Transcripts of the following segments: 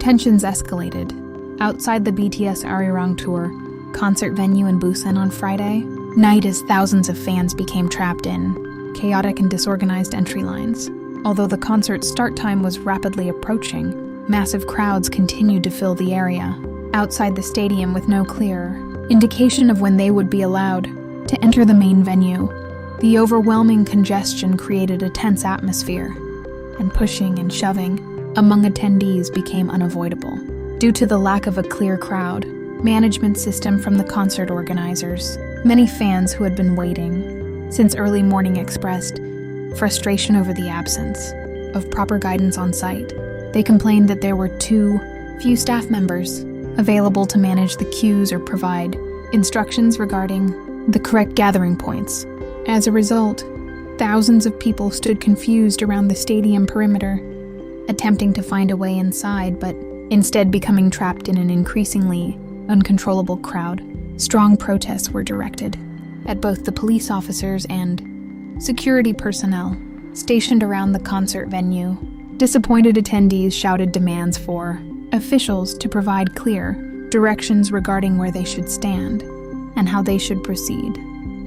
Tensions escalated. Outside the BTS Arirang tour concert venue in Busan on Friday night as thousands of fans became trapped in chaotic and disorganized entry lines. Although the concert start time was rapidly approaching, massive crowds continued to fill the area outside the stadium with no clear indication of when they would be allowed to enter the main venue. The overwhelming congestion created a tense atmosphere, and pushing and shoving among attendees became unavoidable. Due to the lack of a clear crowd management system from the concert organizers, many fans who had been waiting since early morning expressed frustration over the absence of proper guidance on site. They complained that there were too few staff members available to manage the queues or provide instructions regarding the correct gathering points. As a result, thousands of people stood confused around the stadium perimeter, attempting to find a way inside, but instead becoming trapped in an increasingly uncontrollable crowd. Strong protests were directed at both the police officers and security personnel stationed around the concert venue. Disappointed attendees shouted demands for officials to provide clear directions regarding where they should stand and how they should proceed.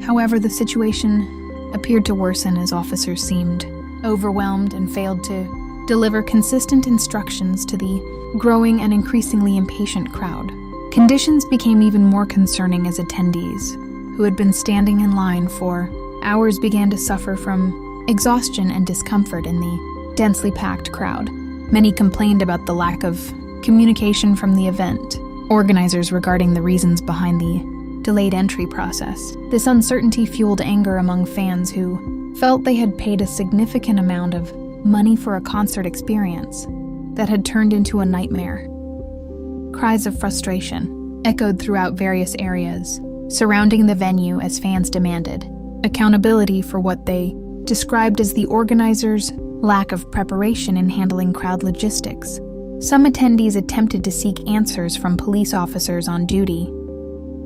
However, the situation appeared to worsen as officers seemed overwhelmed and failed to deliver consistent instructions to the growing and increasingly impatient crowd. Conditions became even more concerning as attendees, who had been standing in line for hours, began to suffer from exhaustion and discomfort in the densely packed crowd. Many complained about the lack of communication from the event organizers regarding the reasons behind the delayed entry process. This uncertainty fueled anger among fans who felt they had paid a significant amount of money for a concert experience that had turned into a nightmare. Cries of frustration echoed throughout various areas surrounding the venue as fans demanded accountability for what they described as the organizers' lack of preparation in handling crowd logistics. Some attendees attempted to seek answers from police officers on duty,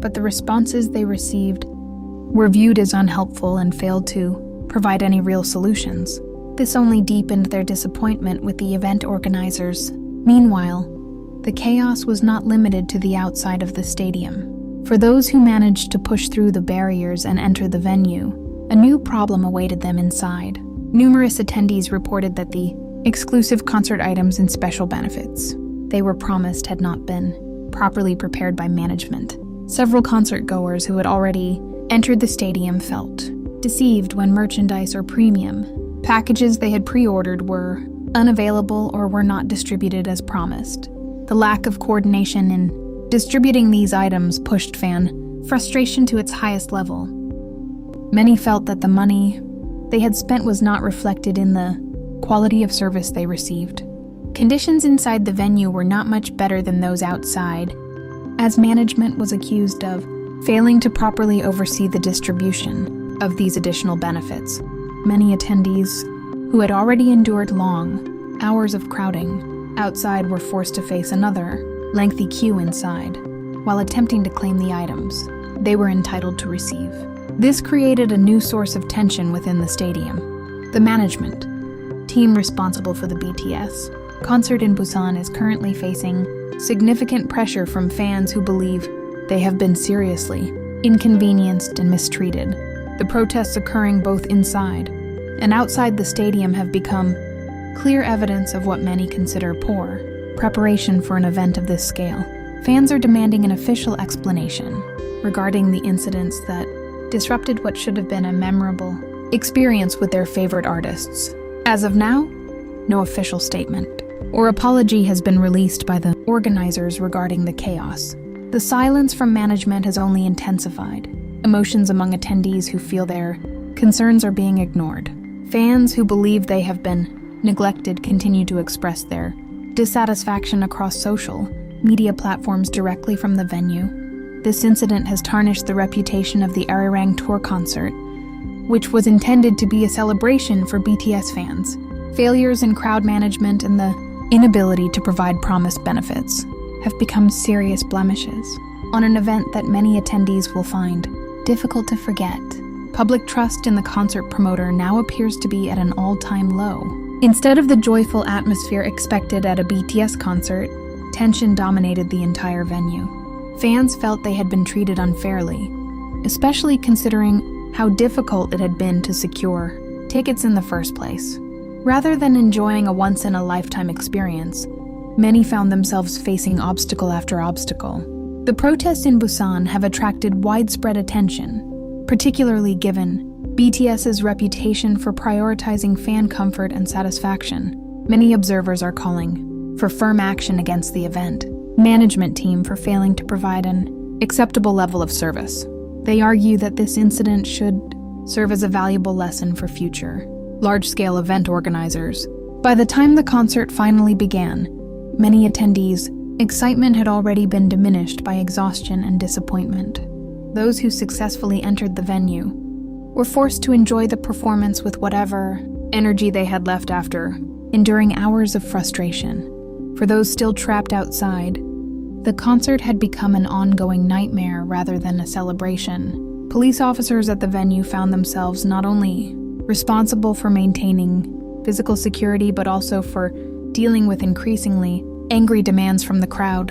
but the responses they received were viewed as unhelpful and failed to provide any real solutions. This only deepened their disappointment with the event organizers. Meanwhile, the chaos was not limited to the outside of the stadium. For those who managed to push through the barriers and enter the venue, a new problem awaited them inside. Numerous attendees reported that the exclusive concert items and special benefits they were promised had not been properly prepared by management. Several concert goers who had already entered the stadium felt deceived when merchandise or premium packages they had pre-ordered were unavailable or were not distributed as promised. The lack of coordination in distributing these items pushed fan frustration to its highest level. Many felt that the money they had spent was not reflected in the quality of service they received. Conditions inside the venue were not much better than those outside, as management was accused of failing to properly oversee the distribution of these additional benefits. Many attendees who had already endured long hours of crowding outside were forced to face another lengthy queue inside while attempting to claim the items they were entitled to receive. This created a new source of tension within the stadium. The management team responsible for the BTS concert in Busan is currently facing significant pressure from fans who believe they have been seriously inconvenienced and mistreated. The protests occurring both inside and outside the stadium have become clear evidence of what many consider poor preparation for an event of this scale. Fans are demanding an official explanation regarding the incidents that disrupted what should have been a memorable experience with their favorite artists. As of now, no official statement or apology has been released by the organizers regarding the chaos. The silence from management has only intensified emotions among attendees who feel their concerns are being ignored. Fans who believe they have been neglected continue to express their dissatisfaction across social media platforms directly from the venue. This incident has tarnished the reputation of the Arirang tour concert, which was intended to be a celebration for BTS fans. Failures in crowd management and the inability to provide promised benefits have become serious blemishes on an event that many attendees will find difficult to forget. Public trust in the concert promoter now appears to be at an all-time low. Instead of the joyful atmosphere expected at a BTS concert, Tension dominated the entire venue. Fans felt they had been treated unfairly, especially considering how difficult it had been to secure tickets in the first place. Rather than enjoying a once-in-a-lifetime experience, many found themselves facing obstacle after obstacle. The protests in Busan have attracted widespread attention, particularly given BTS's reputation for prioritizing fan comfort and satisfaction. Many observers are calling for firm action against the event management team for failing to provide an acceptable level of service. They argue that this incident should serve as a valuable lesson for future large-scale event organizers. By the time the concert finally began, many attendees' excitement had already been diminished by exhaustion and disappointment. Those who successfully entered the venue were forced to enjoy the performance with whatever energy they had left after, enduring hours of frustration. For those still trapped outside, the concert had become an ongoing nightmare rather than a celebration. Police officers at the venue found themselves not only responsible for maintaining physical security but also for dealing with increasingly angry demands from the crowd.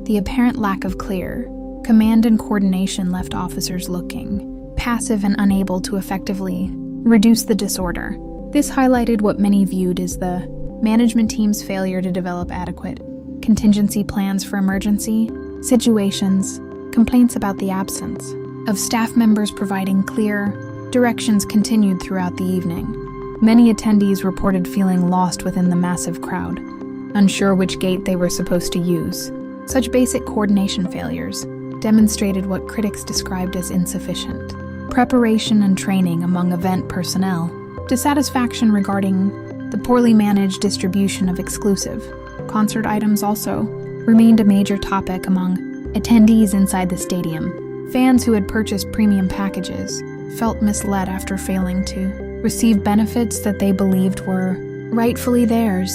The apparent lack of clear command and coordination left officers looking passive and unable to effectively reduce the disorder. This highlighted what many viewed as the management team's failure to develop adequate contingency plans for emergency situations. Complaints about the absence of staff members providing clear directions continued throughout the evening. Many attendees reported feeling lost within the massive crowd, unsure which gate they were supposed to use. Such basic coordination failures demonstrated what critics described as insufficient preparation and training among event personnel, dissatisfaction regarding the poorly managed distribution of exclusive concert items also remained a major topic among attendees inside the stadium. Fans who had purchased premium packages felt misled after failing to receive benefits that they believed were rightfully theirs.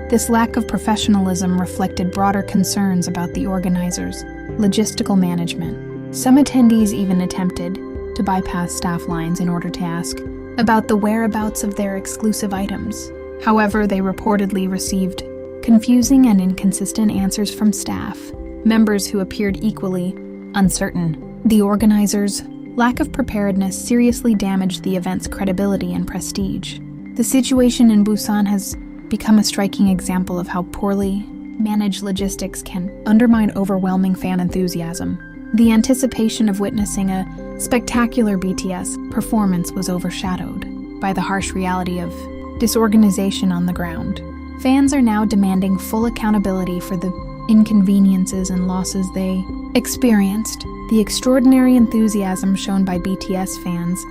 This lack of professionalism reflected broader concerns about the organizers' logistical management. Some attendees even attempted to bypass staff lines in order to ask about the whereabouts of their exclusive items. However, they reportedly received confusing and inconsistent answers from staff members who appeared equally uncertain. The organizers' lack of preparedness seriously damaged the event's credibility and prestige. The situation in Busan has become a striking example of how poorly managed logistics can undermine overwhelming fan enthusiasm. The anticipation of witnessing a spectacular BTS performance was overshadowed by the harsh reality of disorganization on the ground. Fans are now demanding full accountability for the inconveniences and losses they experienced. The extraordinary enthusiasm shown by BTS fans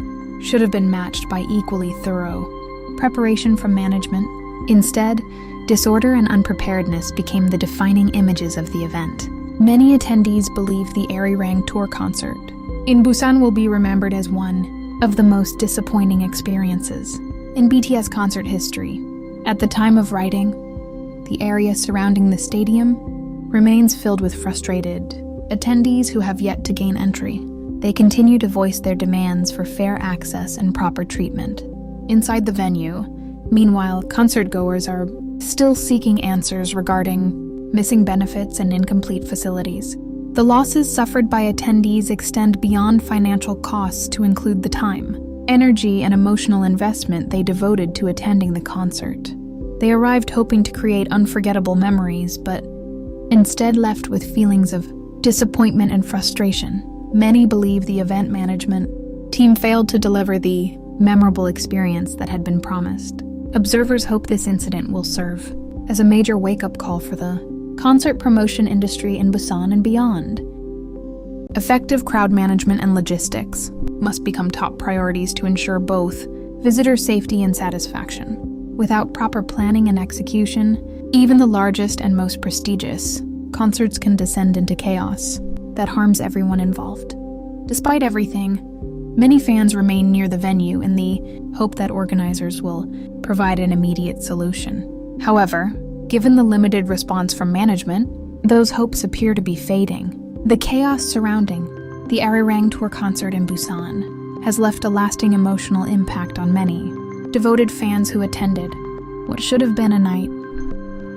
should have been matched by equally thorough preparation from management. Instead, disorder and unpreparedness became the defining images of the event. Many attendees believe the Arirang tour concert in Busan will be remembered as one of the most disappointing experiences in BTS concert history. At the time of writing, the area surrounding the stadium remains filled with frustrated attendees who have yet to gain entry. They continue to voice their demands for fair access and proper treatment. Inside the venue, meanwhile, concertgoers are still seeking answers regarding missing benefits and incomplete facilities. The losses suffered by attendees extend beyond financial costs to include the time, energy, and emotional investment they devoted to attending the concert. They arrived hoping to create unforgettable memories, but instead left with feelings of disappointment and frustration. Many believe the event management team failed to deliver the memorable experience that had been promised. Observers hope this incident will serve as a major wake-up call for the concert promotion industry in Busan and beyond. Effective crowd management and logistics must become top priorities to ensure both visitor safety and satisfaction. Without proper planning and execution, even the largest and most prestigious concerts can descend into chaos that harms everyone involved. Despite everything, many fans remain near the venue in the hope that organizers will provide an immediate solution. However, given the limited response from management, those hopes appear to be fading. The chaos surrounding the Arirang tour concert in Busan has left a lasting emotional impact on many devoted fans who attended what should have been a night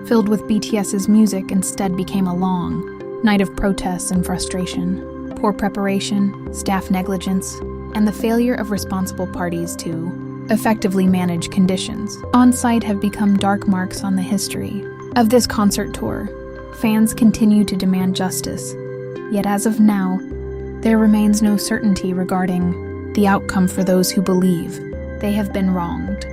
filled with BTS's music, instead became a long night of protests and frustration. Poor preparation, staff negligence, and the failure of responsible parties to effectively manage conditions on-site have become dark marks on the history of this concert tour. Fans continue to demand justice, yet as of now, there remains no certainty regarding the outcome for those who believe they have been wronged.